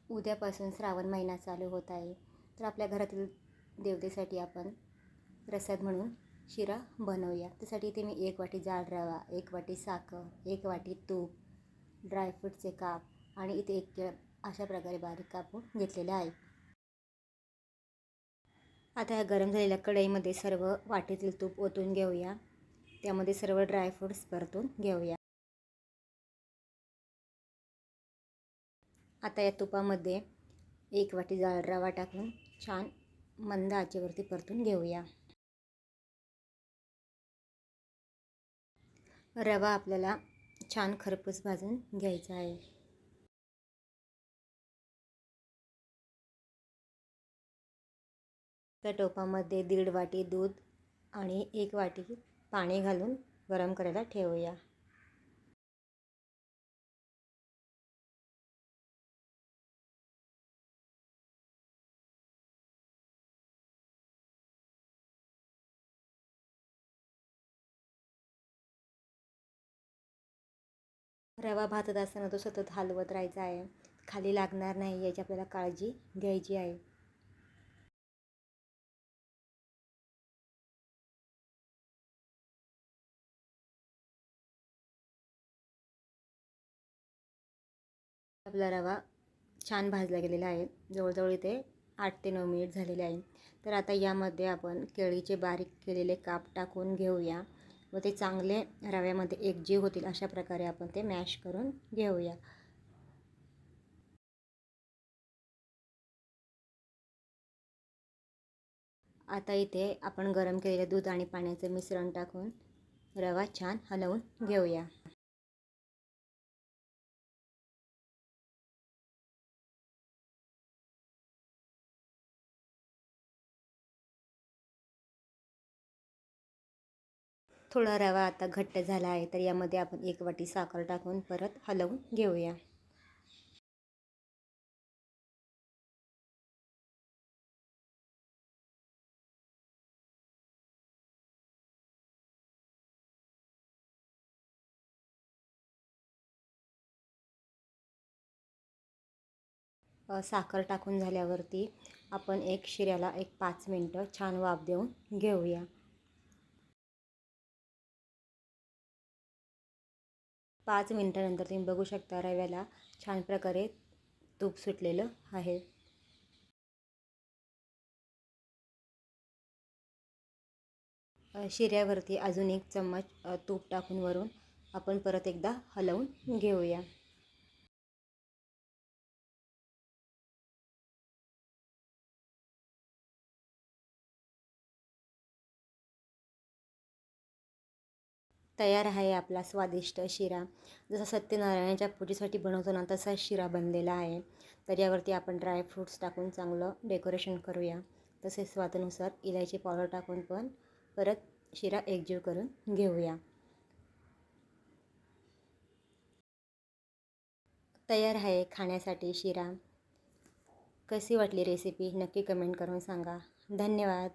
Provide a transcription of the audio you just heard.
उद्यापासून श्रावण महिना चालू होत आहे. तर आपल्या घरातील देवतेसाठी आपण प्रसाद म्हणून शिरा बनवूया. त्यासाठी इथे मी 1 वाटी जाड रवा, 1 वाटी साखर, 1 वाटी तूप, ड्रायफ्रूटचे काप आणि इथे 1 केळ अशा प्रकारे बारीक कापून घेतलेले आहे. आता या गरम झालेल्या कढईमध्ये सर्व वाटीतील तूप ओतून घेऊया. त्यामध्ये सर्व ड्रायफ्रूट्स परतून घेऊया. आता या तुपामध्ये 1 वाटी जाड रवा टाकून छान मंद आचेवरती परतून घेऊया. रवा आपल्याला छान खरपूस भाजून घ्यायचा आहे. त्या टोपामध्ये 1.5 वाटी दूध आणि 1 वाटी पाणी घालून गरम करायला ठेवूया. रवा भाजत असताना तो सतत हलवत राहायचा आहे. खाली लागणार नाही याची आपल्याला काळजी घ्यायची आहे. आपला रवा छान भाजला गेलेला आहे. जवळजवळ इथे 8 ते 9 मिनिट झालेले आहे. तर आता यामध्ये आपण केळीचे बारीक केलेले काप टाकून घेऊया व ते चांगले रव्यामध्ये एकजीव होतील अशा प्रकारे आपण ते मॅश करून घेऊया. आता इथे आपण गरम केलेले दूध आणि पाण्याचे मिश्रण टाकून रवा छान हलवून घेऊया. थोडा रवा आता घट्ट झाला आहे तर यामध्ये आपण 1 वाटी साखर टाकून परत हलवून घेऊया. साखर टाकून झाल्यावरती आपण शिऱ्याला 5 मिनटं छान वाफ देऊन घेऊया. 5 मिनटानंतर तुम्ही बघू शकता रव्याला छान प्रकारे तूप सुटलेलं आहे. शिऱ्यावरती अजून 1 चम्मच तूप टाकून वरून आपण परत एकदा हलवून घेऊया. तयार आहे आपला स्वादिष्ट शिरा. जसा सत्यनारायणाच्या पूजेसाठी बनवतो ना तसा शिरा बनलेला आहे. तर यावरती आपण ड्रायफ्रूट्स टाकून चांगलं डेकोरेशन करूया. तसेच स्वादानुसार इलायची पावडर टाकून पण परत शिरा एकजीव करून घेऊया. तयार आहे खाण्यासाठी शिरा. कशी वाटली रेसिपी नक्की कमेंट करून सांगा. धन्यवाद.